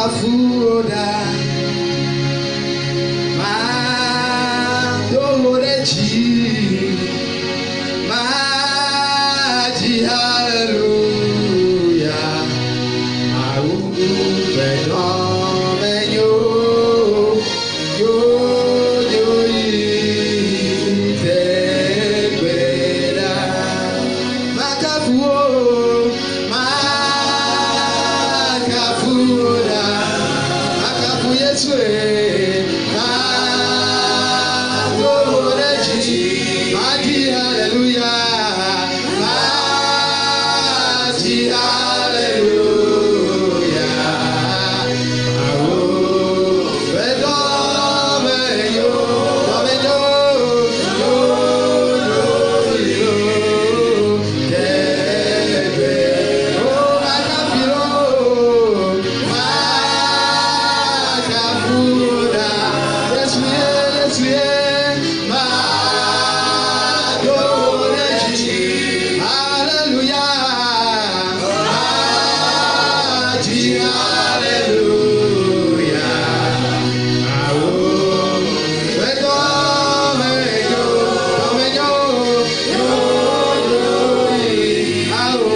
Makafuda Madoreji Maji Hallelujah Audu Fenomenyo Yo Yo Itegbeda Makafuo Makafuda Makafu Yeswe Madoreji Maji Hallelujah Maji Hallelujah Awo Vedomeyo Domenyo Yo Yo Yo Kebe O Makafiro Makafuda Yesuye Madoreji Hallelujah Maji Hallelujah Awo Vedomeyo Domenyo Yo Yo Awo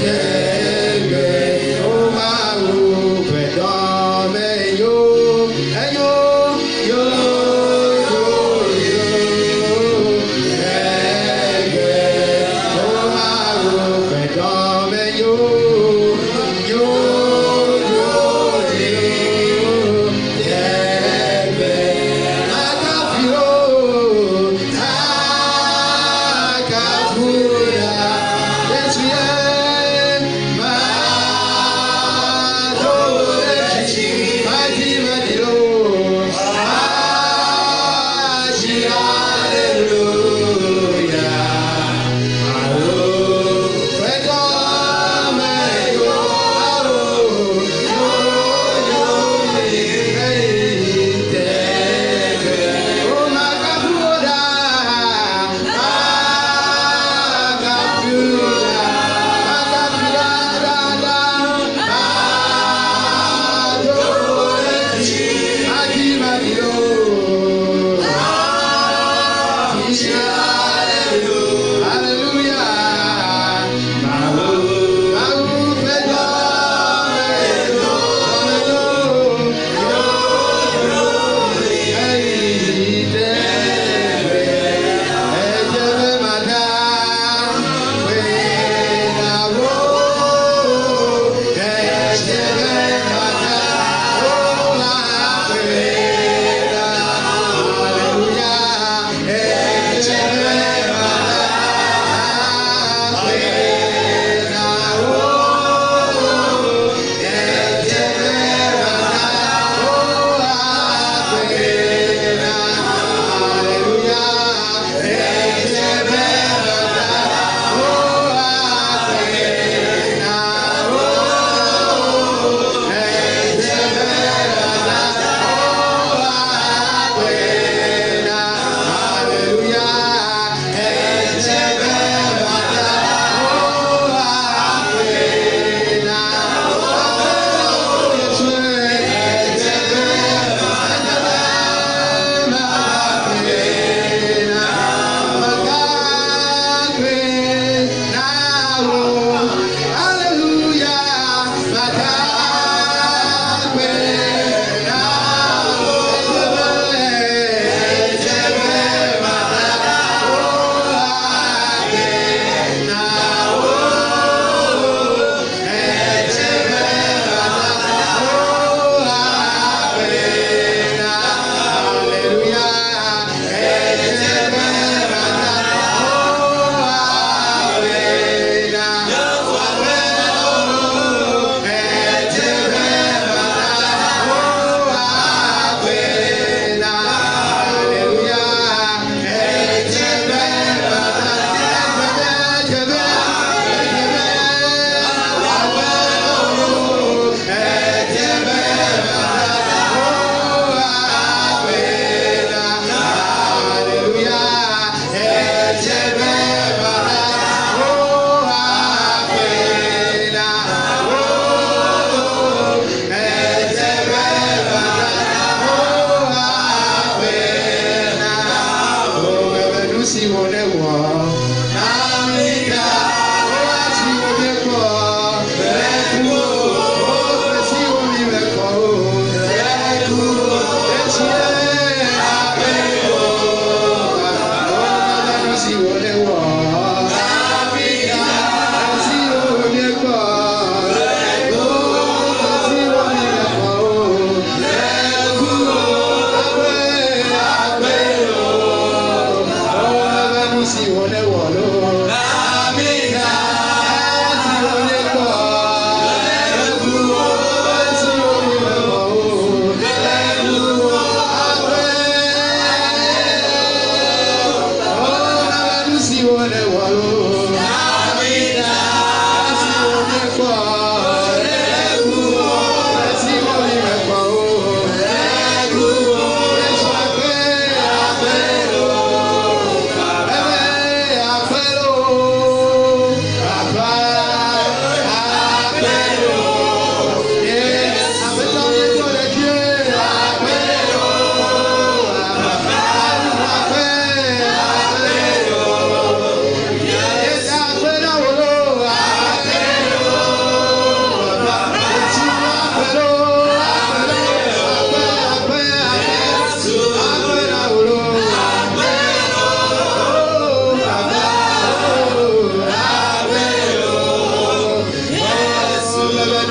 Kebe O Mawo Vedomeyo Eyo Yo Yo Yo Kebe O Mawo Vedomeyo Yo Yo Yo Kebe Makafiro Makafuda Yesuye Madoreji Maji Madiro Maji Hallelujah Awo Vedomeyo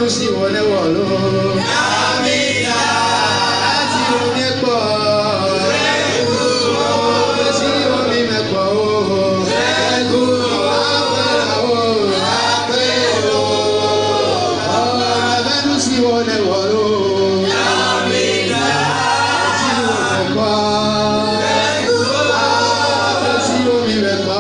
si wone wolo. Amina. Ati omi ekpo. Si omi mekpo. Egu apera o. Apero. Abenu si wone wolo. Amina. Si wone kwa. Si omi mekpo.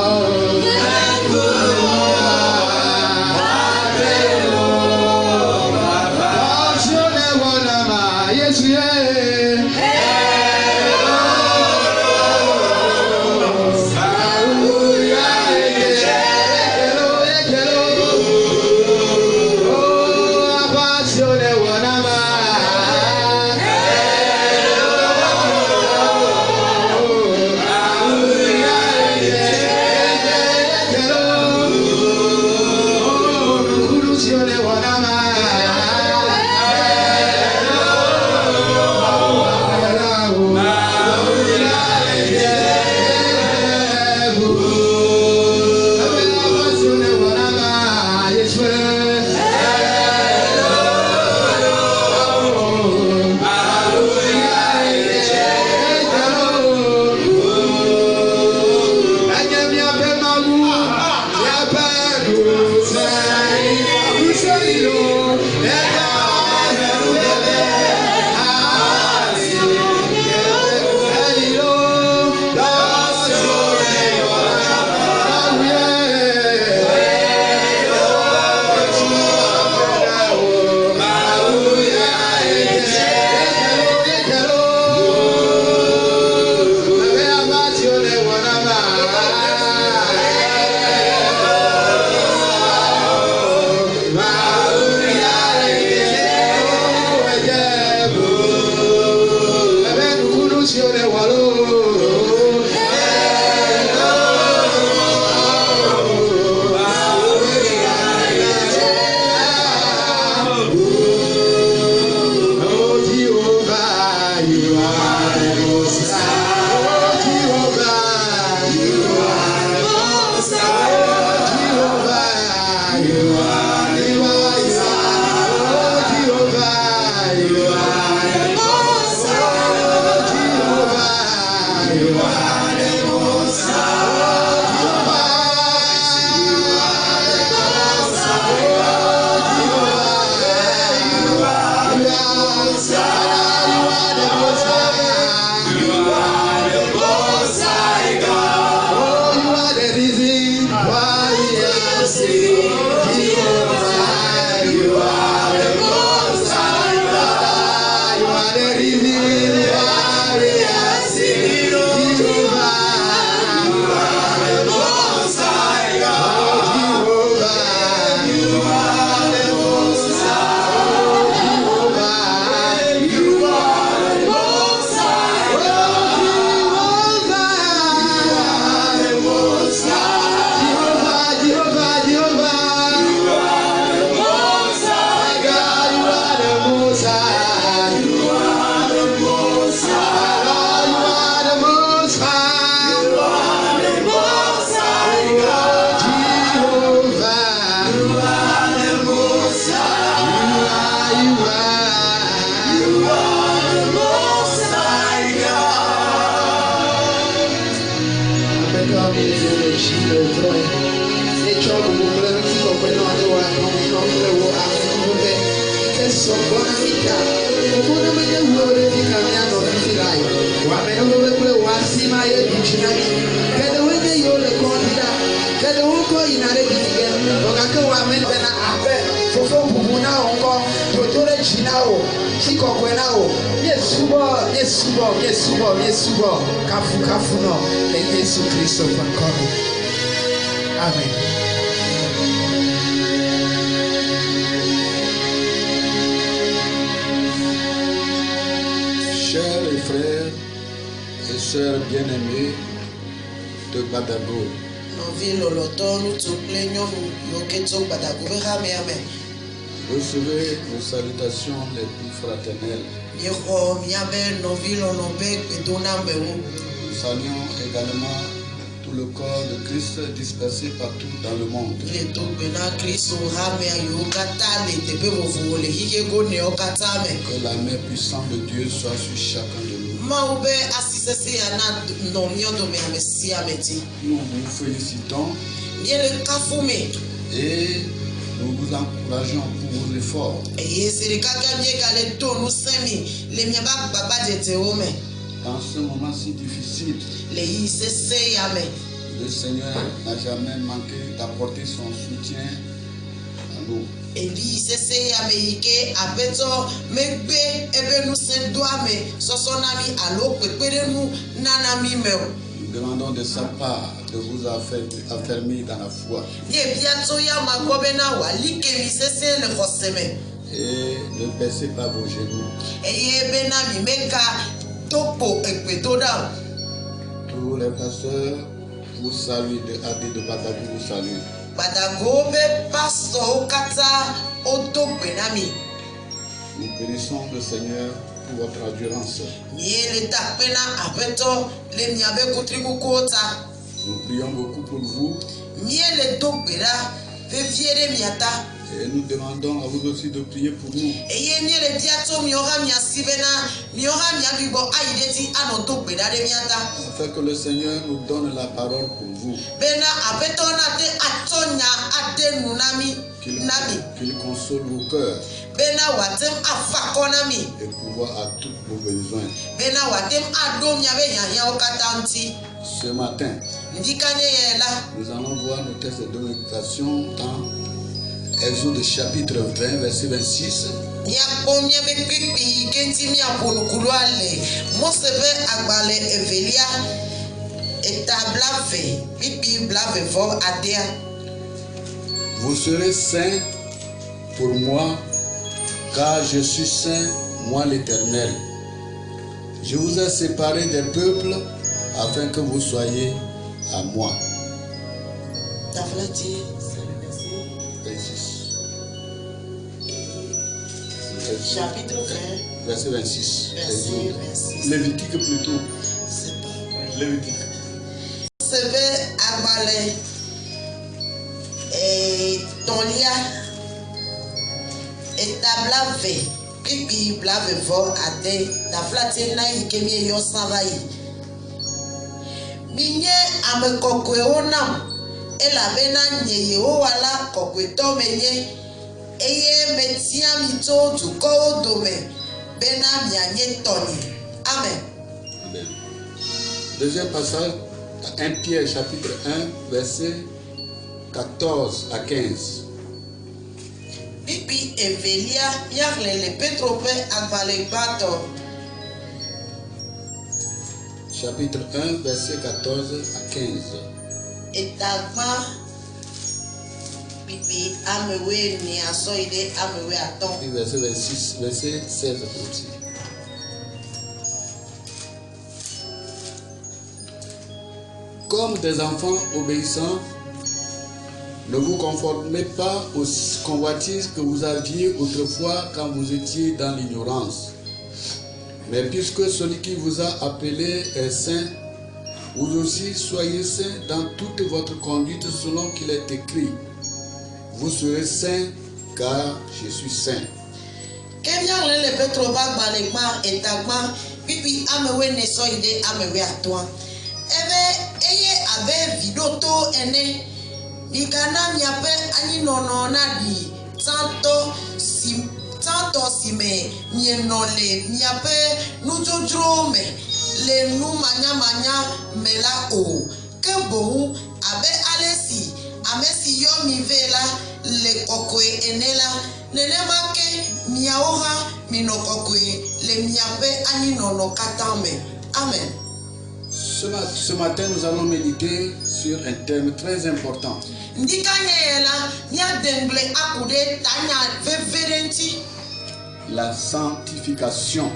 Chers frères et sœurs bien-aimés de Badabo, recevez nos salutations les plus fraternelles. Nous saluons également tout le corps de Christ dispersé partout dans le monde. Que la main puissante de Dieu soit sur chacun de nous. Nous vous félicitons et nous vous encourageons pour vos efforts. Dans ce moment si difficile, le Seigneur n'a jamais manqué d'apporter son soutien à nous. Nous demandons de sa part de vous affermir dans la foi. Et ne baissez pas vos genoux. Tous les pasteurs vous saluent, de AD de Badago vous saluent. Nous bénissons le Seigneur pour votre endurance. Nous prions beaucoup pour vous. Et nous demandons à vous aussi de prier pour nous. Afin que le Seigneur nous donne la parole pour vous. Qu'il console vos cœurs. Et pouvoir à tous vos besoins. Ce matin, nous allons voir nos textes de méditation dans Exode chapitre 20, verset 26. Vous serez saints pour moi, car je suis saint, moi l'Éternel. Je vous ai séparés des peuples afin que vous soyez à moi. Chapitre 20, verset 26. Verset 26. Lévitique plutôt. C'est pas vrai. Lévitique. Et ton lia et ta blave pipi blave vo ade ta flati na ikemi yo savai minye ame kokwe onam elabena nye Yehowa kokwe to menye eye metia mito tuko dome bena mianye toni. Amen. Amen. Deuxième passage, 1 Pierre chapitre 1 verset 14 à 15. Pipi evelia yakle le petrope avale bato. Chapitre 1 verset 14 à 15. Etagma pipi amewe ni asoide amewe aton. Et verset 26, verset 16 aussi. Comme des enfants obéissants, ne vous conformez pas aux convoitises que vous aviez autrefois quand vous étiez dans l'ignorance. Mais puisque celui qui vous a appelé est saint, vous aussi soyez saints dans toute votre conduite selon qu'il est écrit. Vous serez saints car je suis saint. Le petro bagbalekma etagma pipi amewe nesoide amewe atwa. Eye abe vidoto ene nikana miape ani nono nadi tanto sime mienole miape nujojrome le nu manya mela o kebo abe alesi amesi yomi vela le kokwe enela nenemake miaoha minokokwe le miape ani nono katame. Amen. Ce matin, nous allons méditer sur un thème très important. La sanctification.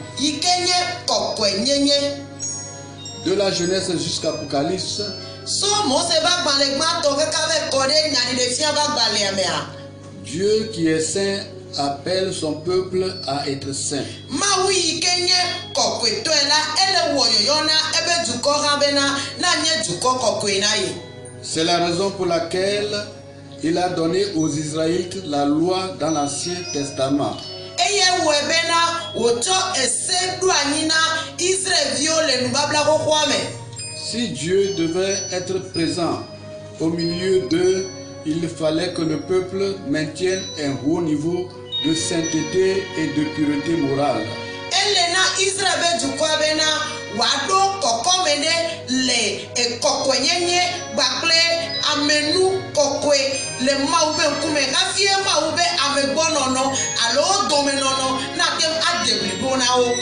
De la Genèse jusqu'à Apocalypse, Dieu qui est saint appelle son peuple à être saint. Mawu yi ke nye kɔkɔetɔe la ele wɔ yɔyɔ na ebe dukɔ hã bena na nye dukɔ kɔkɔe na ye. C'est la raison pour laquelle il a donné aux Israélites la loi dans l'Ancien Testament. Eye wɔ bena wotsɔ ese ɖo anyi na Israelviwo le nubabla xoxoa me. Si Dieu devait être présent au milieu d'eux, il fallait que le peuple maintienne un haut niveau de sainteté et de pureté morale. Ele na Israel be dukɔa bena wòaɖo kɔkɔme ɖe le ekɔkɔenyenye gbakple amenu kɔkɔe le Mawu be ŋkume hafi Mawu be amegbɔnɔnɔ alo domenɔnɔ nate ade blibo na wo.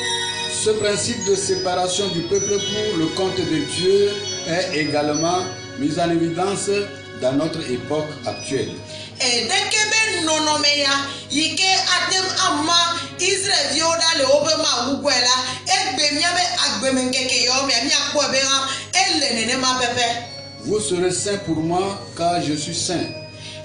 Ce principe de séparation du peuple pour le compte de Dieu est également mis en évidence dans notre époque actuelle. Edeke be nɔnɔme ya yi ke atem ama Israelviwo ɖa le woƒe Mawu gbɔe la egbe míabe agbemeŋkeke yawo miakpɔe be hã ele nenema pɛpɛ. Vous serez saints pour moi car je suis saint.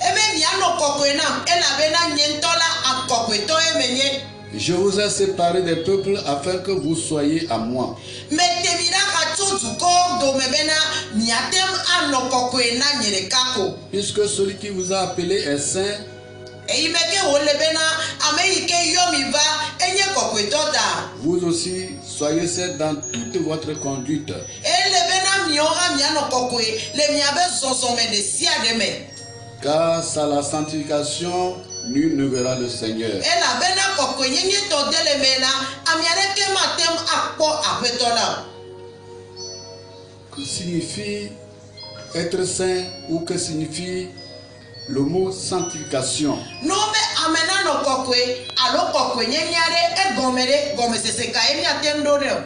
Ebe mianɔ kɔkɔe nam elabena nye ŋutɔ la akɔkɔetɔ menye. Je vous ai séparé des peuples afin que vous soyez à moi. Metemi ɖaka tso dukɔwo dome bena miatem anɔ kɔkɔe na nye ɖeka ko. Puisque celui qui vous a appelé est saint, Eyi me ke wòle bena ame yi ke yɔ mi va enye kɔkɔetɔ ta. vous aussi soyez saints dans toute votre conduite. Ele bena miawo hã mianɔ kɔkɔe le miabe zɔzɔme ɖe sia ɖe me. Car sans la sanctification, nul ne verra le Seigneur. Elabena kɔkɔenyenye tɔ de le me la ame aɖeke matem akpɔ aƒetɔ la. Que signifie être saint ou que signifie le mot sanctification? No be ame nanɔ kɔkɔe alo kɔkɔenyenye aɖe egɔme ɖe gɔmesese ka ye miatem ɖo ɖe o.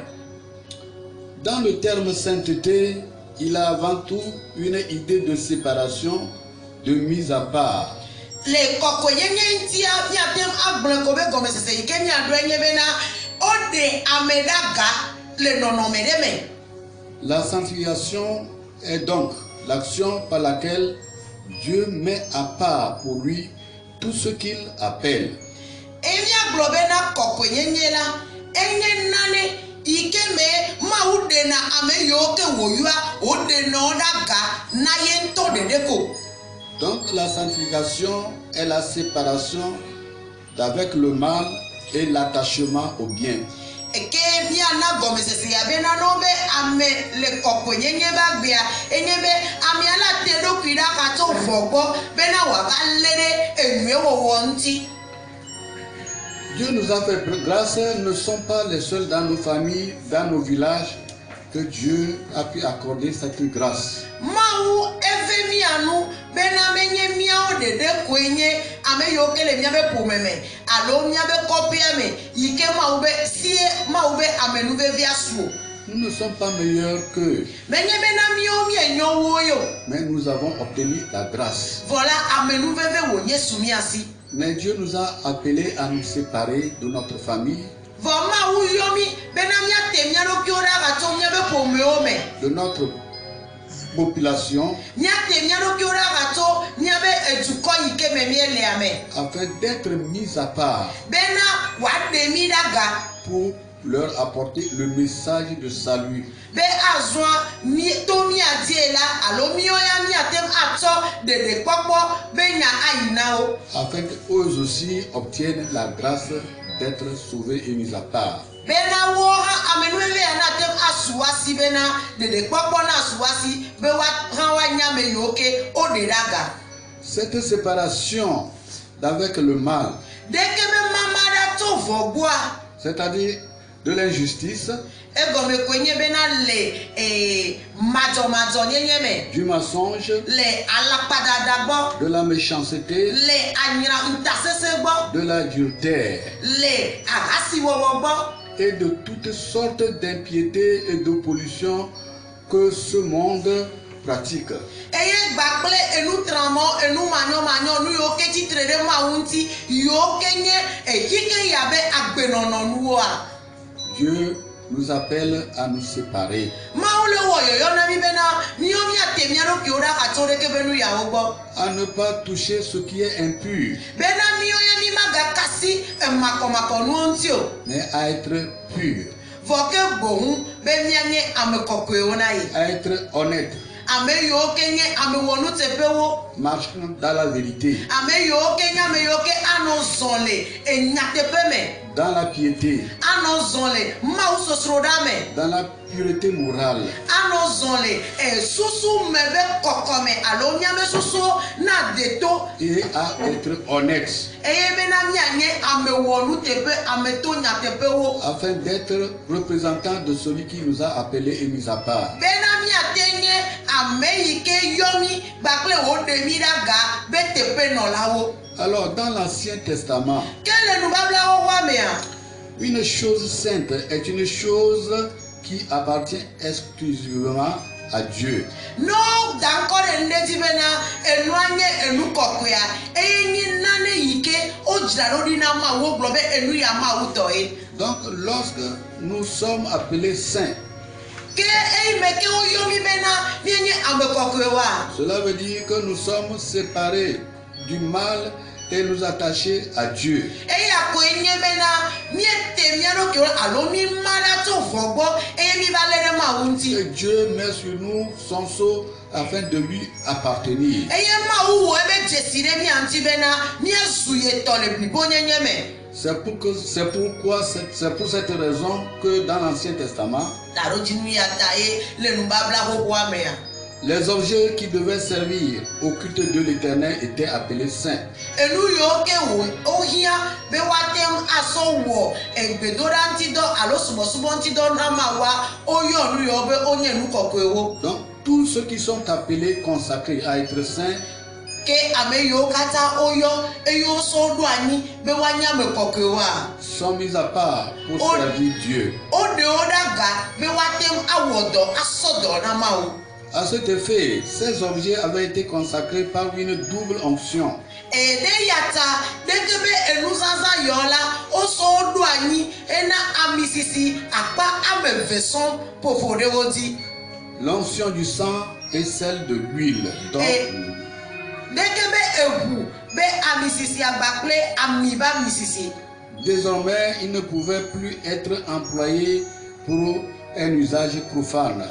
Dans le terme sainteté, il a avant tout une idée de séparation, de mise à part. Le kɔkɔenyenye ŋutia miatem agblẽ ko be gɔmesese yi ke miaɖo enye bena woɖe ame ɖa ga le nɔnɔme ɖe me. La sanctification est donc l'action par laquelle Dieu met à part pour lui tout ce qu'il appelle. Miagblɔ bena kɔkɔenyenye la enye nane yi ke me Mawu ɖena ame yiwo ke wòyɔa woɖenɔ ɖa ga na ye ŋutɔ ɖeɖe ko. Donc la sanctification est la séparation d'avec le mal et l'attachement au bien. Eke miana gɔmesese ya bena no be ame le kɔkɔenyenye ba gbea enye be amea la te ɖokui ɖa ka tso vɔ gbɔ bena wòava lé ɖe enyuie wɔwɔ ŋuti. Dieu nous a fait grâce, nous ne sommes pas les seuls dans nos familles, dans nos villages, que Dieu a pu accorder cette grâce. Mawu eve mianu bena menye miawo ɖeɖe koe nye ame yiwo ke le miabe ƒome me alo miabe kɔƒea me yi ke Mawu be sie Mawu be amenuvevia su. Nous ne sommes pas meilleurs qu'eux, Menye bena miawo mienyo wo yo. mais nous avons obtenu la grâce. Voilà amenuveve wònye su miasi. Mais Dieu nous a appelés à nous séparer de notre famille, Vɔ Mawu yɔ mi bena miate mia ɖokuiwo ɖa ga tso miabe ƒomewo me. de notre population, Miate mia ɖokuiwo ɖa ga tso miabe edukɔ yi ke me mielea me. afin d'être mis à part Bena wòaɖe mi ɖa ga. pour leur apporter le message de salut. Be azɔa mi to miadie la alo miawo ya miatem atsɔ ɖeɖekpɔkpɔ be nya ayi na wo. Afin qu'eux aussi obtiennent la grâce d'être sauvés et mis à part. Bena wo hã amenuveve ya natem asu asi bena ɖeɖekpɔkpɔ na su asi be hã woanya ame yiwo ke woɖe ɖa ga. Cette séparation d'avec le mal, Deke be mama ɖa tso vɔ gbɔa. c'est-à-dire de l'injustice, Egɔme koe nye bena le madzɔmadzɔ nyenye me. du mensonge, Le alakpadada gbɔ. de la méchanceté, Le anyra ŋutasese gbɔ. de l'adultère Le ahasiwɔwɔ gbɔ. et de toutes sortes d'impiétés et de pollution que ce monde pratique. Eye gba kple enutramɔ enumanyɔmanyɔ nu yiwo ke tsitre ɖe Mawu ŋuti yiwo ke nye eyi ke yabe agbenɔnɔnuwoa. Dieu nous appelle à nous séparer, Mawu le wɔ yɔyɔ na mi bena miawo miate mia ɖokuiwo ɖa ka tso ɖeke be nu yawo gbɔ. à ne pas toucher ce qui est impur, Bena miawo ya mi magakasi makɔmakɔ nuwo ŋuti o. mais à être pur, Vɔ ke boŋu be mianye ame kɔkɔewo na ye. à être honnête, Ame yiwo ke nye ame wɔnuteƒewo. marchant dans la vérité, Ame yiwo ke nye ame yiwo ke anɔ zɔn le enyateƒe me. dans la piété, Anɔ zɔn le Mawu sosroɖa me. dans la pureté morale, Anɔ zɔn le susu me be kɔkɔme alo miame susuwo na deto. et à être honnête, Eye bena mianye ame wɔnuteƒe, ame to nyateƒewo. afin d'être représentant de celui qui nous a appelés et mis à part. Bena miate nye ame yi ke yɔ mi gbakple wo ɖe mi ɖa ga be teƒe nɔlawo. Alors, dans l'Ancien Testament, Ke le nubablawo wa mea, une chose sainte est une chose qui appartient exclusivement à Dieu. no dankɔ ɖe ŋdedzi bena enua nye enu kɔkɔea eye nye nane yi ke wodzra ɖo ɖi na Mawu wogblɔ be enu ya Mawu tɔe. Donc, lorsque nous sommes appelés saints, Ke eyi me ke woyɔ mi bena mienye ame kɔkɔewoa, cela veut dire que nous sommes séparés du mal et nous attachés à Dieu. eya koe nye bena miete mia ɖokuiwo alo mi ma ɖa tso vɔ gbɔ eye mi va lé ɖe Mawu ŋuti. Et Dieu met sur nous son sceau afin de lui appartenir. Eye Mawu wɔ ebe dzesi ɖe mia ŋuti bena míazu ye tɔ le blibonyenye me. C'est pour cette raison que dans l'Ancien Testament, Ɖaɖodzi nu ya ta ye le nubabla xoxoa mea. les objets qui devaient servir au culte de l'Éternel étaient appelés saints. Enu yiwo ke wohiã be woate asɔ wɔ egbedoɖa ŋutidɔ alo subɔsubɔ ŋutidɔ na Mawua, woyɔ nu yiwo be wonye nu kɔkɔewo. Donc, tous ceux qui sont appelés, consacrés à être saints, Ke ame yiwo katã woyɔ eye wosɔ ɖo anyi be woanye ame kɔkɔewoa, sont mis à part pour Oh. servir Dieu. woɖe wo ɖa ga be woate awɔ dɔ asɔ dɔ na Mawu. À cet effet, ces objets avaient été consacrés par une double onction. Eye ɖe ya ta ɖeke be enuzazã yɔ la wosɔ wo ɖo anyi ena amisisi akpa ame eve sɔŋ ƒoƒo ɖe wo dzi. L'onction du sang et celle de l'huile. Donc, Ɖeke be eʋu be amisisi agba kple ami be amisisi. désormais, ils ne pouvaient plus être employés pour un usage profane.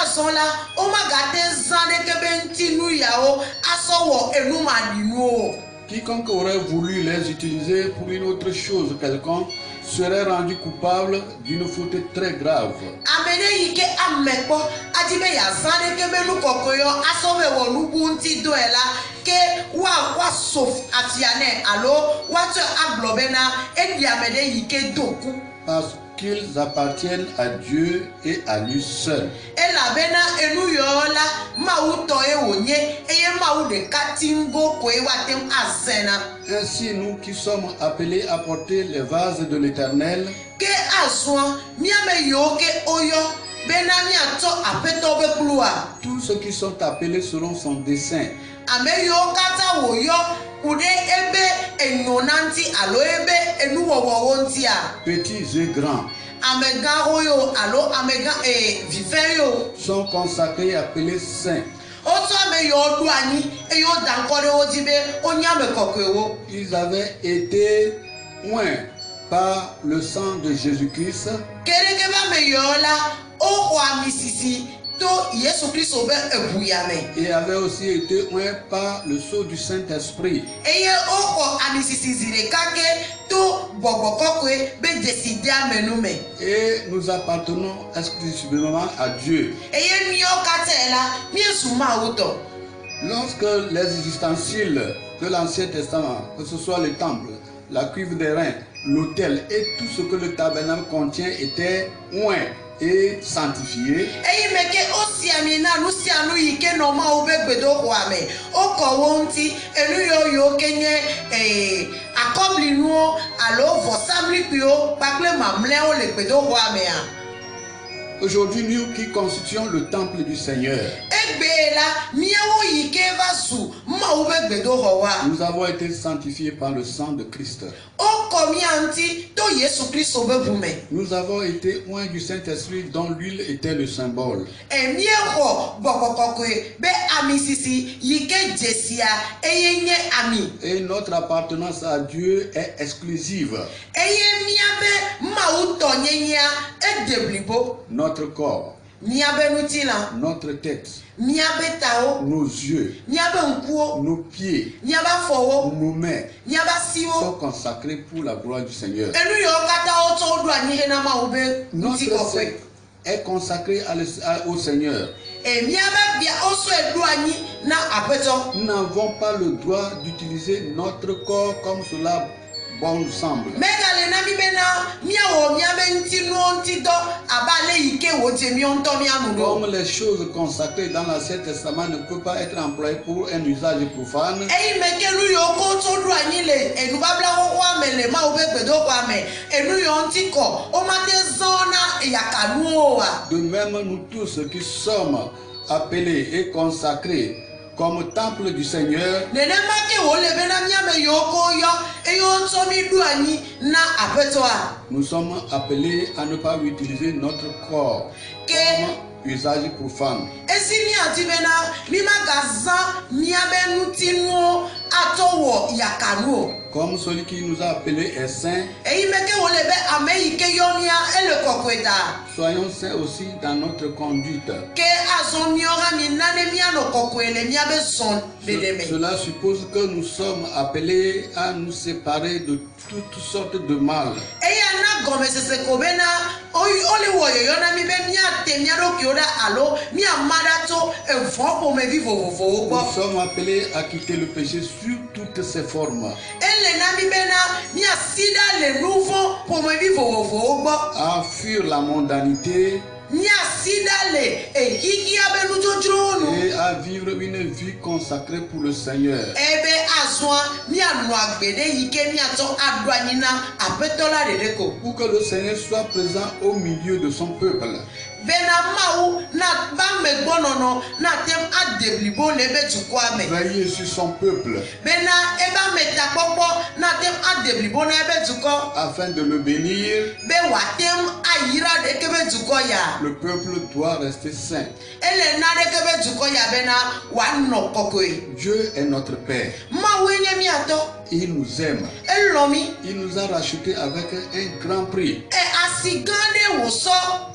Azɔ la womagate zã ɖeke be ŋutinu yawo asɔ wɔ enumaɖinuwo. Quiconque aurait voulu les utiliser pour une autre chose quelconque serait rendu coupable d'une faute très grave. Ame ɖe yi ke ame kpɔ adi be yazã ɖeke be nu kɔkɔewo asɔ be wɔ nuku ŋuti dɔe la ke woaso afia nɛ alo woatsɔe agblɔ bena eɖi ame ɖe yi ke do ku. Parce qu'ils appartiennent à Dieu et à lui seul. Elabena enu yiwo la Mawu tɔe wònye eye Mawu ɖeka tingo koe woate ŋu azẽ na. Ainsi, nous qui sommes appelés à porter les vases de l'Éternel, Ke azɔa míame yiwo ke woyɔ bena míatsɔ aƒetɔ be klua, tous ceux qui sont appelés selon son dessein, ame yiwo katã wòyɔ ku ɖe ebe enyona ŋuti alo ebe enuwɔwɔwo ŋutia, petits et grands, amegãwo yo alo amegã vivẽ yo, sont consacrés et appelés saints. wotsɔ ame yiwo ɖo anyi eye woda ŋkɔ ɖe wo dzi be wonye ame kɔkɔewo. Ils avaient été oints par le sang de Jésus-Christ Ke ɖeke be ame yiwo la woxɔ amisisi to Yesu Kristo be eʋu ya me. et avaient aussi été oints par le sceau du Saint-Esprit. Eye woxɔ amisisi zi ɖeka ke to gbɔgbɔ kɔkɔe be dzesi de amenu me. Et nous appartenons exclusivement à Dieu. Eye míawo katã la míezu Mawu tɔ. Lorsque les ustensiles de l'Ancien Testament, que ce soit le temple, la cuve des reins, l'autel et tout ce que le tabernacle contient étaient oints et sanctifiés, Eye me ke wosi ami na nu sia nu yi ke nɔ Mawu be gbedoxɔa me. Wokɔ wo ŋuti enu yiwo ke nye akɔblinuwo alo vɔsamlikpuiwo kpakple mamlɛawo le gbedoxɔa mea. aujourd'hui nous qui constituons le temple du Seigneur, Egbe la míawo yi ke va zu Mawu be gbedoxɔ wa. nous avons été sanctifiés par le sang de Christ. Wokɔ kɔkɔ mianti to Yesu Kristo be bume. Nous avons été oints du Saint-Esprit dont l'huile était le symbole. Emie xɔ bɔkɔkɔkoe be ami sisi yike jesia eye nye ami. Et notre appartenance à Dieu est exclusive. Eye miabe mawu tɔ nyenyea edeblibo. Notre corps, Miabe nutila, notre tête, miabe tao, nos yeux, miabe nkuo, nos pieds, miabe afɔwo, nos mains miabe sont asiwo. consacrés pour la gloire du Seigneur. Enu yiwo katã wotsɔ woɖo anyi hena mawu be ŋuti Notre kɔkɔe. sein est consacré au Seigneur. Miabe bia wosɔe ɖo anyi na aƒetɔ. Nous n'avons pas le droit d'utiliser notre corps comme cela bon semble. Megale na mi bena miawɔ miabe ŋutinuwo ŋuti dɔ abe ale yi ke wodze miɔ ŋutɔ mianu ɖo. Comme les choses consacrées dans l'Ancien Testament ne peuvent pas être employées pour un usage profane, Eyi me ke nu yiwo ko tso ɖo anyi le enubabla xoxoa me le mawu be gbedoxɔa me enu yiwo ŋuti kɔ womate zɔ na yakanuwo oa. de même nous tous qui sommes appelés et consacrés comme temple du Seigneur, Nenema ke wole bena miame yiwo ko yɔ eye wotsɔ mi ɖo anyi na aƒetɔa. nous sommes appelés à ne pas utiliser notre corps comme usage profane. Esi miati bena mi magazã miabe ŋutinuwo atsɔ wɔ yakanuwo. Comme celui qui nous a appelés est saint, Eyi me ke wole be ame yi ke yɔ mia ele kɔkɔe ta. soyons saints aussi dans notre conduite. Ke azɔ miɔ hã mi nane mianɔ kɔkɔe le miabe zɔn ɖeɖe me. Cela suppose que nous sommes appelés à nous séparer de toutes sortes de mal. Eya na gɔmesese ko bena ole wɔ yɔyɔ na mi be miate mia ɖokuiwo ɖa alo miama ɖa tso evɔ ƒomevi vovovowo Nous gbɔ. sommes appelés à quitter le péché sous toutes ses formes, Ele na mi bena miasi ɖa le nu vɔ ƒomevi vovovowo gbɔ. à fuir la mondanité Miasi ɖa le ehihia be nudzodzrowo nu. et à vivre une vie consacrée pour le Seigneur. Ebe azɔa mianɔ agbe ɖe yi ke miatsɔ aɖo anyi na aƒetɔ la ɖeɖe ko. Pour que le Seigneur soit présent au milieu de son peuple. Bena mawu na ba megbɔnɔnɔ na tem ade blibo le ebe dukɔa me. Veiller sur son peuple Bena eba metakpɔkpɔ na tem ade blibo na ebe dukɔ. afin de le bénir. Be wòatem ayira ɖeke be dukɔ ya. Le peuple doit rester saint. Ele na ɖeke be dukɔ ya bena wòanɔ kɔkɔe. Dieu est notre Père. Mawue nye miatɔ. Il nous aime. Elɔ mi. Il nous a rachetés avec un grand prix. Asi gã ɖe wòsɔ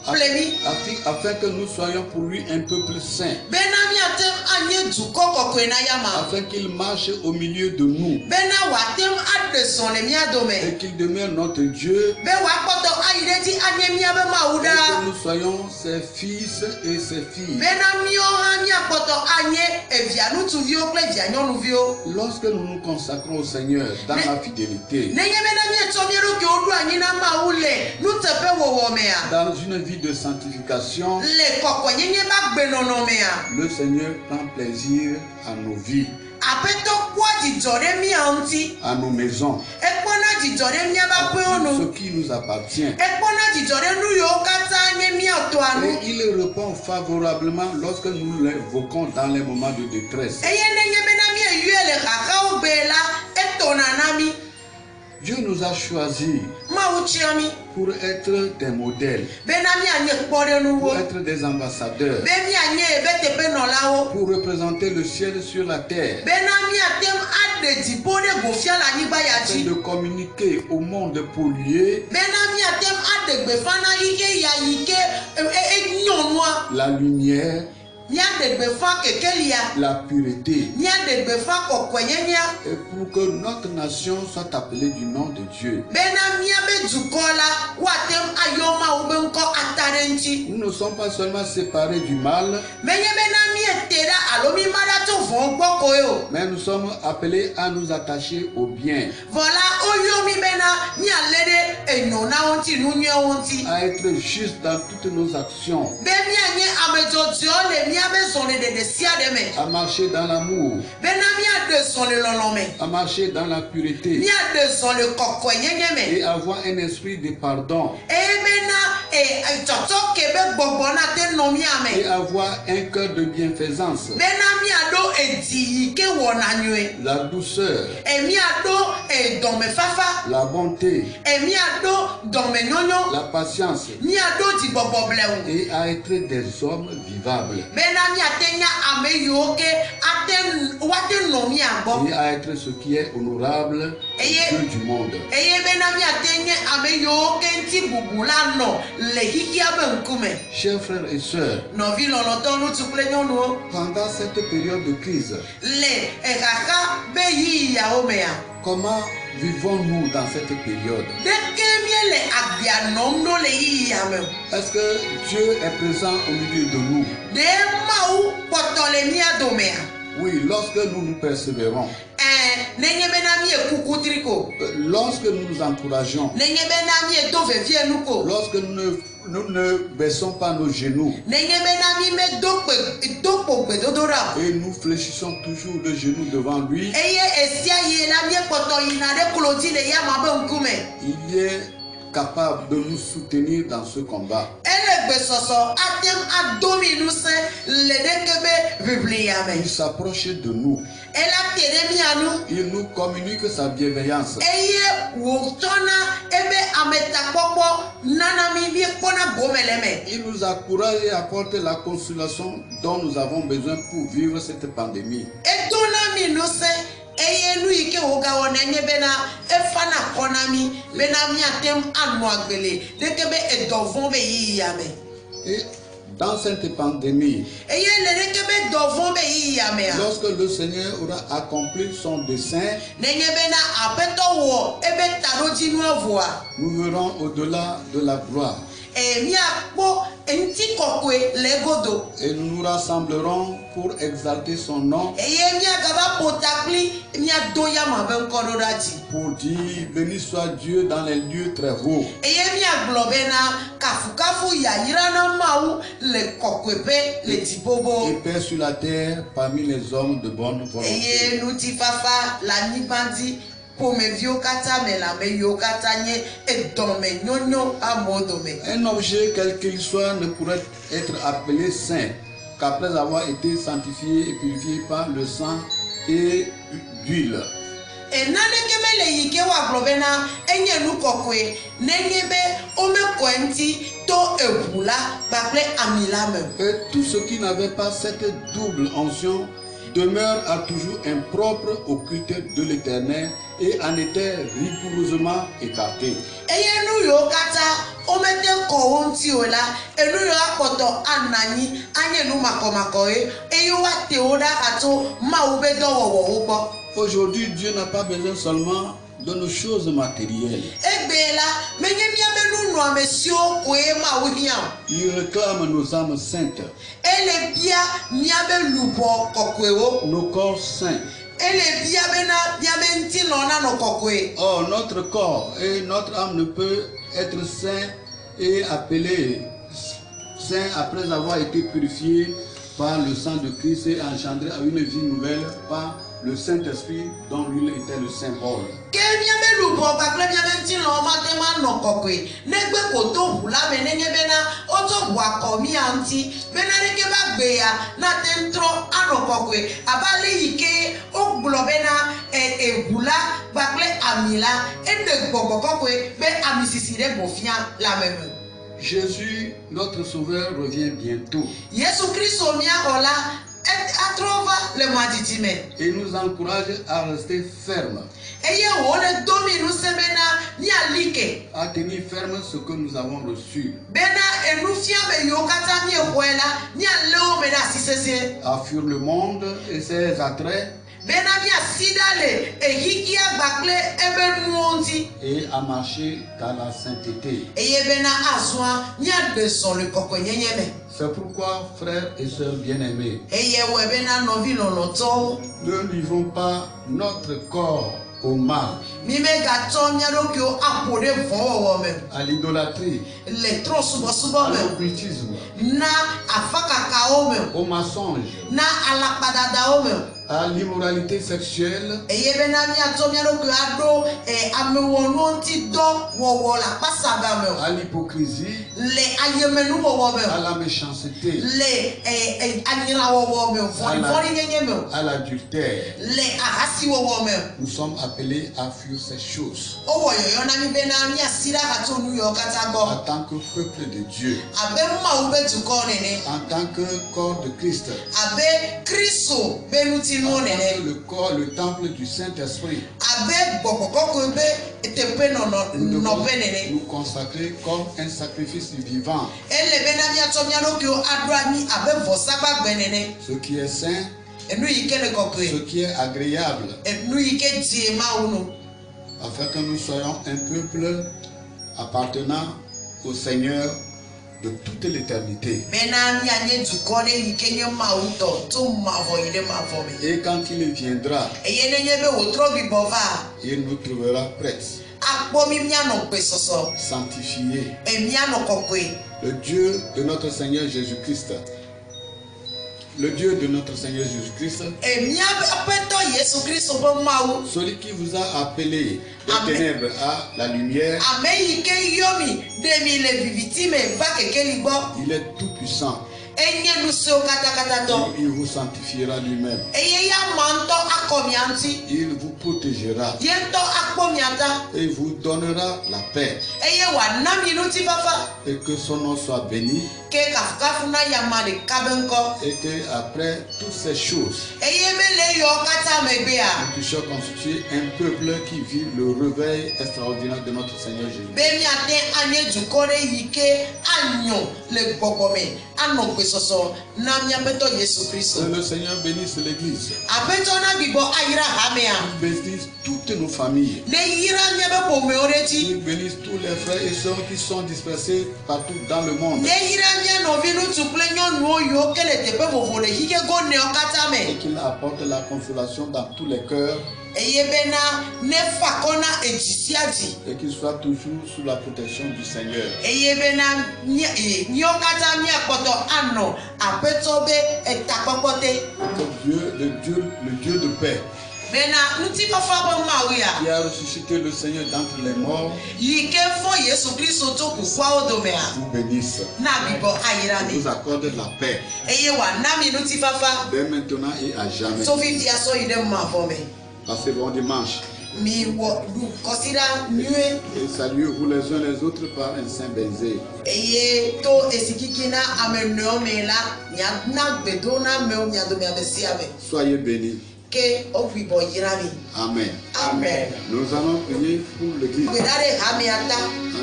ƒle mi. Afin que nous soyons pour lui un peuple saint. Bena miatem anye dukɔ kɔkɔe na yama. Afin qu'il marche au milieu de nous. Bena wòatem aɖe zɔ le mia dome. Et qu'il demeure notre Dieu. Be wòakpɔtɔ ayi ɖe dzi anye miabe mawu Et que ɖaa. nous soyons ses fils et ses filles. Bena miawo hã miakpɔtɔ anye evia ŋutsuviwo kple evia nyɔnuviwo. Lorsque nous nous consacrons au Seigneur dans la fidélité, Nenye bena mietsɔ mia ɖokuiwo ɖo anyi na mawu le nuteƒe wɔwɔ mea. dans une vie de sanctification, Le kɔkɔenyenye ba gbenɔnɔ mea. le Seigneur prend plaisir à nos vies, Aƒetɔ kpɔa dzidzɔ ɖe mia ŋuti. à nos maisons, Ekpɔna dzidzɔ ɖe miabe à aƒewo tout nu. ce qui nous appartient. Ekpɔna dzidzɔ ɖe nu yiwo katã nye miatɔa nu. Et il répond favorablement lorsque nous l'invoquons dans les moments de détresse. Eye nenye bena mieyɔe le xaxawo gbe la, etɔna na mi. Dieu nous a choisis Mawu tia mi. pour être des modèles, Bena mianye kpɔɖenuwo. pour être des ambassadeurs, Be mianye ebe teƒe nɔlawo. pour représenter le ciel sur la terre, Bena miatem aɖe dziƒo ɖe gofia le anyigba ya afin dzi. de communiquer au monde pollué Bena miatem aɖe gbefa na xixe ya yi ke enyo nua. la lumière, Miaɖe gbefa kekelia. la pureté, Miaɖe gbefa kɔkɔenyenya. et pour que notre nation soit appelée du nom de Dieu. Bena miabe dukɔ la woatem ayɔ mawu be ŋkɔ ata ɖe ŋuti. Nous ne sommes pas seulement séparés du mal, Menye bena miete ɖa alo mi ma ɖa tso vɔ gbɔ koe o. mais nous sommes appelés à nous attacher au bien, Vɔ la woyɔ mi bena mialé ɖe enyo na wo ŋuti nu nyuiwo ŋuti. à être juste dans toutes nos actions, Be mianye ame dzɔdzɔewo le miabe zɔle ɖeɖe sia ɖe me. à marcher dans l'amour, Bena miaɖe zɔ le lɔlɔ me. à marcher dans la pureté Miaɖe zɔ le kɔkɔenyenye me. et avoir un esprit de pardon, Eye bena tsɔtsɔ ke be gbɔgbɔ na te nɔ mía et me. avoir un cœur de bienfaisance, Bena míaɖo edi yi ke wɔna nyuie. la douceur, Míaɖo dɔmefafa. la bonté, Míaɖo dɔmenyɔnyɔ. la patience Míaɖo dzigbɔgbɔ blewu. et à être des hommes vivables Bena míate nye ame yiwo ke woate nɔ mía gbɔ. et à être ce qui est honorable aux yeux du monde. Eye bena míate nye ame yiwo ke ŋuti bubu la nɔ le xixia be ŋkume. Chers frères et sœurs, Nɔvi lɔlɔtɔ ŋutsu kple nyɔnuwo. pendant cette période de crise, Le xaxa be yiyawo mea. comment vivons-nous dans cette période? Deke míele agbia nɔm ɖo le yiyia me. Est-ce que Dieu est présent au milieu de nous? Ɖe Mawu kpɔtɔ le mía domea. Oui, lorsque nous nous persévérons, Nenye bena míekuku tri ko. lorsque nous nous encourageons, Nenye bena miedo vevie nu ko. lorsque nous ne baissons pas nos genoux Nenye bena mi medo kpo gbedodoɖa. et nous fléchissons toujours les genoux devant lui, Eye esia yi la miekpɔtɔ yina ɖe klo dzi le yama be ŋkume. il est capable de nous soutenir dans ce combat. Ele gbesɔsɔ atem adomi nusẽ le ɖeke be ʋiʋlia me. Il s'approche de nous, Ela te ɖe mía nu. il nous communique sa bienveillance. Eye wòtsɔna ebe ametakpɔkpɔ nana mi miekpɔna gome le me. Il nous encourage et apporte la consolation dont nous avons besoin pour vivre cette pandémie. Edona mi nusẽ eye nu yi ke wògawɔ nenye bena efana kɔ na mi bena míatem anɔ agbele ɖeke be edɔvɔ̃ be yiyia me. Et dans cette pandémie, Eye le ɖeke be dɔvɔ̃ be yiyia mea. lorsque le Seigneur aura accompli son dessein, Nenye bena aƒetɔ wɔ ebe taɖodzinua vɔa. nous verrons au-delà de la gloire Míakpɔ ŋutikɔkɔe le egodo. et nous nous rassemblerons pour exalter son nom, Eye míagava ƒo ta kpli míado yama be ŋkɔ ɖo ɖa dzi. pour dire béni soit Dieu dans les lieux très hauts Eye míagblɔ bena kafukafu yayra na Mawu le kɔkɔeƒe le dziƒobo. et paix sur la terre parmi les hommes de bonne volonté. Eye ŋutifafa le anyigba dzi ƒomeviwo katã me le ame yiwo katã nye edɔme nyonyo amewo dome. Un objet quel qu'il soit ne pourrait être appelé saint qu'après avoir été sanctifié et purifié par le sang et d'huile. Naneke mele yi ke woagblɔ bena enye nu kɔkɔe nenye be womekɔe ŋuti to eʋu la kpakple ami la me. Et tout ce qui n'avait pas cette double onction demeure à toujours impropre au culte de l'Éternel et en était rigoureusement écarté. Eye nu yiwo katã womete kɔ wo ŋuti o la, enu yiwo akpɔtɔ ananyi anye nu makɔmakɔe eye woate wo ɖa atso Mawu be dɔwɔwɔwo gbɔ. Aujourd'hui, Dieu n'a pas besoin seulement de nos choses matérielles. Egbe la menye míabe nunɔamesiwo koe Mawu hiã. Il réclame nos âmes saintes, Ele bia míabe luʋɔ kɔkɔewo. nos corps saints. Ele bia bena míabe ŋutilɔ nanɔ kɔkɔe. Or, notre corps et notre âme ne peut être saint et appelé saint après avoir été purifié par le sang de Christ et engendré à une vie nouvelle par le Saint-Esprit dont l'huile était le symbole. Ke míabe luʋɔ kpakple míabe ŋutilɔ mate ma nɔ kɔkɔe negbe ko to ʋu la me nenye bena wotsɔ ʋua kɔ mía ŋuti bena ɖeke va gbea nate ŋutrɔ anɔ kɔkɔe abe ale yi ke wogblɔ bena eʋu la kpakple ami la eɖe gbɔgbɔ kɔkɔe be ami sisi ɖe gbɔfia le ame me. Jésus, notre Sauveur, revient bientôt Yesu Kristo míaxɔ la atrɔ va le mɔdzidzi me. et nous encourage à rester fermes, Eye wòle do mi nusẽ bena míali ke. à tenir ferme ce que nous avons reçu, Bena enufiame yiwo katã míexɔe la míalé wo me ɖe asi sesẽ. à fuir le monde et ses attraits Bena míasi ɖa le exikia gbakple ebe nuwo ŋuti. et à marcher dans la sainteté. Eye bena azɔa míaɖe zɔ le kɔkɔenyenye me. C'est pourquoi, frères et sœurs bien-aimés, Eye wɔe bena nɔvi lɔlɔtɔwo ne livrons pas notre corps au mal, mi megatsɔ mía ɖokuiwo aƒo ɖe vɔ̃wɔwɔ me à l'idolâtrie, le trɔ̃subɔsubɔ à me l'occultisme, na afakakawo me au mensonge, na alakpadadawo me à l'immoralité sexuelle, eye bena miato miaɖokui aɖo amewɔnuɔŋti dɔ wɔwɔ le akpasagã me o. à l'hypocrisie, Le ayemenuwɔwɔ me à o. la méchanceté, Le anyrawɔwɔ me o. Vɔ̃ɖivɔ̃ɖi nyenye me o. à l'adultère. Le ahasiwɔwɔ me o. Nous sommes appelés à fuir ces choses Wowɔ yɔyɔ na mi bena miasi ɖa hato nu yiwo katã en gbɔ. tant que peuple de Dieu, Abe Mawu be dukɔ nene. en tant que corps de Christ, Abe Kristo be nutinuwo nene. le corps, le temple du Saint-Esprit. Abe gbɔgbɔ kɔkɔe be teƒe Nous devons nɔƒe nene. nous consacrer comme un sacrifice vivant. Ele bena miatsɔ mia ɖokuiwo aɖo anyi abe vɔsagbagbe nene. Ce qui est saint, Enu yi ke le ce kɔkɔe. qui est agréable, Enu yi ke die Mawu nu. afin que nous soyons un peuple appartenant au Seigneur de toute l'éternité. Bena mianye dukɔ ɖe yi ke nye Mawu tɔ tso mavɔ yi ɖe mavɔ me. Et quand il viendra, Eye nenye be wòtrɔ gbɔ va, il nous trouvera prêts, akpɔ mi mianɔ gbesɔsɔ. sanctifiés. Mianɔ kɔkɔe. Le Dieu de notre Seigneur Jésus-Christ, le Dieu de notre Seigneur Jésus-Christ, Miabe aƒetɔ Yesu Kristo ƒe Mawu. celui qui vous a appelé des Amen. ténèbres à la lumière, Ame yi ke yɔ mi ɖe mi le viviti me va kekeli gbɔ. il est tout puissant. Enye nu siwo katãkatã tɔ. Il vous sanctifiera lui-même. Eye ya ma ŋutɔ akɔ mia ŋuti. Il vous protégera Ye ŋutɔ akpɔ mia ta. et il vous donnera la paix. Eye wòana mi ŋutifafa. Et que son nom soit béni Ke kafukafu na yama ɖeka be ŋkɔ. et que après toutes ces choses, Eye be le yɔ katã megbea. nous puissions constituer un peuple qui vit le réveil extraordinaire de notre Seigneur Jésus. Be miate anye dukɔ ɖe yi ke anyɔ le gbɔgbɔ me anɔ gbesɔsɔ na miaƒetɔ Yesu Kristo. Que le Seigneur bénisse l'Église, Aƒetɔ na gbibɔ ayra hamea. bénisse toutes nos familles, Ne yra miabe ƒomewo ɖe dzi. qu'il bénisse tous les frères et sœurs qui sont dispersés partout dans le monde Ne yra mia nɔvi ŋutsu kple nyɔnuwo yiwo ke le teƒe vovo le hike go newo katã et me. qu'il apporte la consolation dans tous les cœurs Eye bena ne fa kɔ na edzi sia dzi. et qu'il soit toujours sous la protection du Seigneur. Eye bena míawo katã míakpɔtɔ anɔ aƒetɔ be etakpɔkpɔ te. Que Dieu, le Dieu de paix, Bena ŋutifafa ƒe Mawu ya. qui a ressuscité le Seigneur d'entre les morts, Yi ke fɔ Yesu Kristo tso kukuawo domea. vous bénisse, Na gbibɔ ayra mi. vous accorde la paix, Eye wòana mi ŋutifafa. dès maintenant et à jamais. Tso fifia sɔ yi ɖe mavɔ me. Passez bon dimanche Mi wɔ ɖu kɔsiɖa nyuie. et saluez vous les uns les autres par un saint baiser. Eye to esikiki na ame nɔewo me la miana gbedo na amewo mia dome ame sia ame. Soyez bénis. Ke wogbibɔ yra mi. Amen. Amen. Nous allons prier pour l'Église. Gbeda ɖe hamea ta.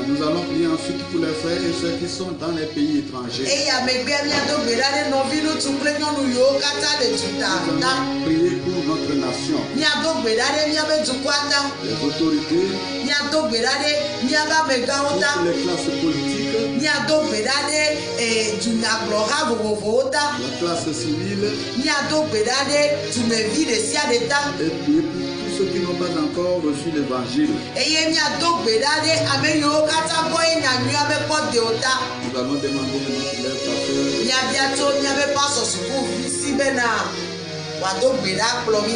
Nous allons prier ensuite pour les frères et ceux qui sont dans les pays étrangers. Eye amegbea miado gbeda ɖe nɔvi ŋutsu kple nyɔnu yiwo katã le duta Nous ta. allons prier pour notre nation, Miado gbeda ɖe miabe dukɔa ta. les autorités, Miado gbeda ɖe miabe amegãwo ta. toutes les classes politiques, Miado gbeda ɖe dunyagblɔha vovovowo ta. la classe civile, Miado gbeda ɖe dumevi ɖe sia ɖe ta. et prier pour tous ceux qui n'ont pas encore reçu l'évangile. Eye miado gbeda ɖe ame yiwo katã gbɔ ye nyanyuia be kpɔ de o ta. Nous allons demander à notre lèvre pasteur Miabia tso miabe pasɔ sukuvi si bena wòado gbeda kplɔ mi.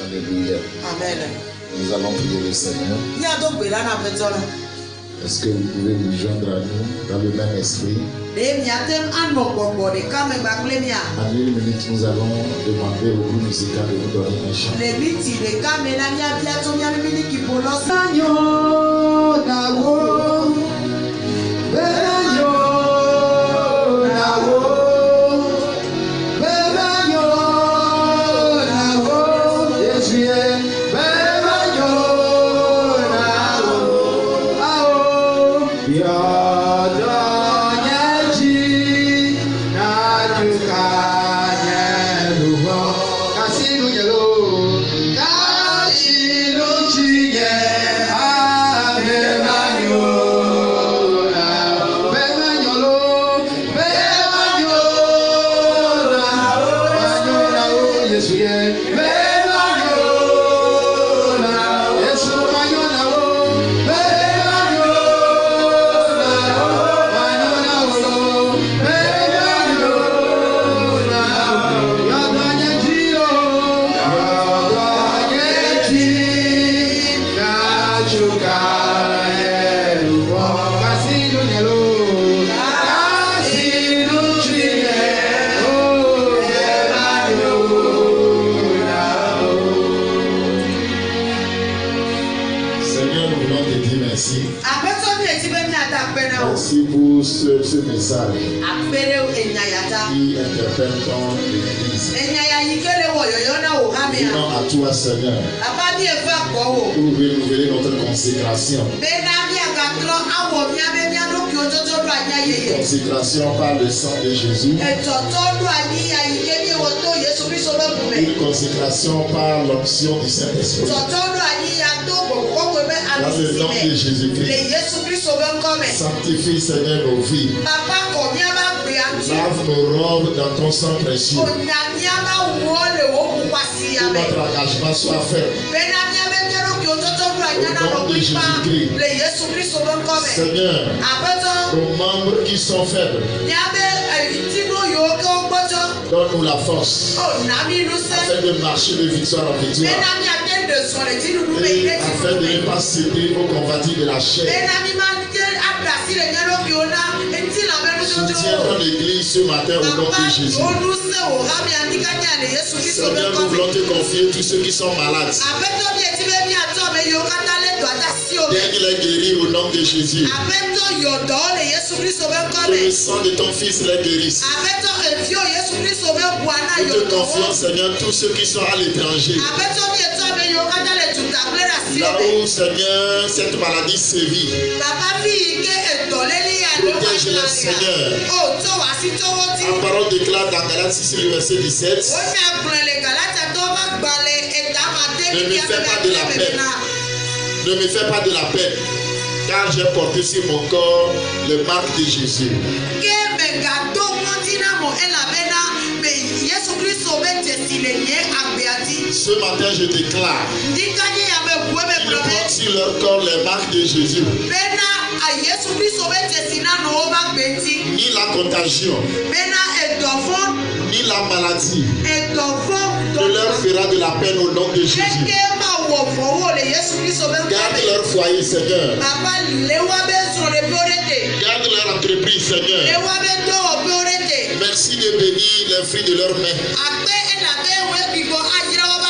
Alléluia. Amen. Nous allons prier le Seigneur. Miado gbeda na aƒetɔ la. Est-ce que vous pouvez vous joindre à nous dans le même esprit? Ɖe miate ŋu anɔ gbɔgbɔ ɖeka me kpakple mia. En une minute, nous allons demander au groupe musical de nous donner un chant. Le miti ɖeka me na miabia tso miabe milikipolɔ si. Benyo nawo, benyo nawo, benyo nawo, Yeshua, benyo nawo, awo, yodo nyeji, najuka nyeluwo, kasinu nyelo, kasinu chinye, merci. Apeto mi eti be mi ata pe na o. Merci pour ce message Apere enyayata. qui interpelle dans l'Église. Enyaya yi kele wo yoyo na o ha mi a. Venons à toi, Seigneur, Baba mi e fa ko o. pour renouveler notre consécration. Be na mi agatro awo mi abe mi anu ki ojojo lu anya yeye. Consécration par le sang de Jésus. Eto to lu ani ayi ke mi wo to Yesu Kristo be bu me. Une consécration par l'onction du Saint-Esprit. To to lu ani ya to bo ko ko be Dans le nom de Le Jésus-Christ. Yesu Kristo be ko me. Sanctifie, Seigneur, nos vies. Baba ko mi aba gbe anti. Lave nos robes dans ton sang précieux. O nya mi aba wo le wo ku kwasi ya Que me. notre engagement soit fait. Seigneur, nos membres qui sont faibles, donne-nous la force afin de marcher de victoire en victoire et afin de ne pas céder aux convoitises de la chair. Soutiens ton église ce matin au nom de Jésus. Seigneur, nous voulons te confier tous ceux qui sont malades. Viens les guérir au nom de Jésus. Que le sang de ton fils les guérisse. Nous te confions, Seigneur, tous ceux qui sont à l'étranger. Là où, Seigneur, cette maladie sévit. Protège-les, Seigneur. La parole déclare dans Galates 6, le verset 17. Ne me fais pas de la peine. Ne me fais pas de la peine, car j'ai porté sur mon corps le marque de Jésus. Ce matin, je déclare qu'ils portent sur leur corps les marques de Jésus. Ni la contagion, ni la maladie ne leur fera de la peine au nom de Jésus. Garde leur foyer, Seigneur. Garde leur entreprise, Seigneur. Merci de bénir les fruits de leurs mains.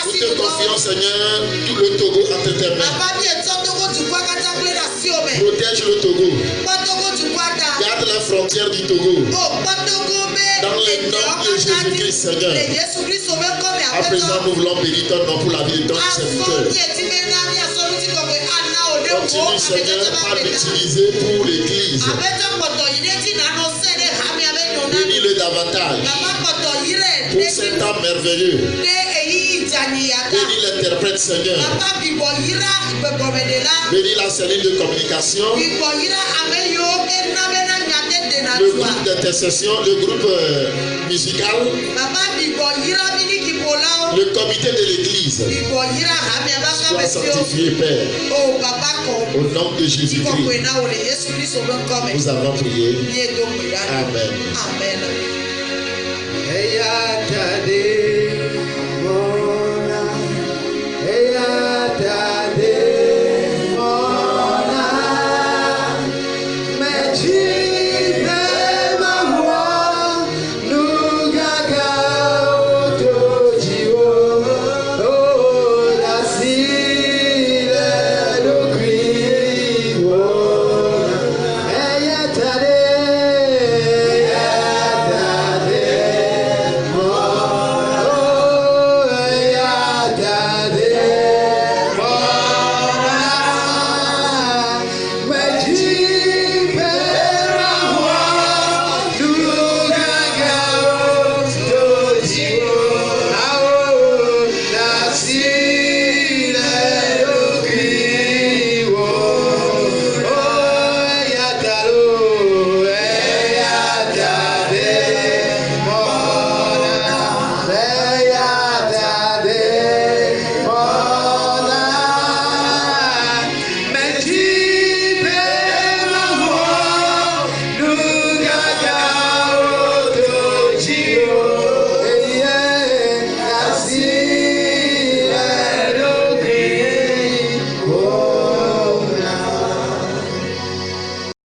Nous te confions, Seigneur, tout le Togo entre tes mains. Protège le Togo. Garde les frontières du Togo. Dans le nom de Jésus-Christ, Seigneur. À présent, nous voulons bénir ton nom pour la vie de ton serviteur. Continue, Seigneur, à m'utiliser pour l'église. Bénis-le davantage pour cet temps merveilleux. Bénis l'interprète, Seigneur. Bénis la cellule de communication. Le groupe d'intercession, le groupe musical. Le comité de l'église. Sois sanctifié, Père. Au nom de Jésus-Christ. Nous avons prié. Amen. Amen.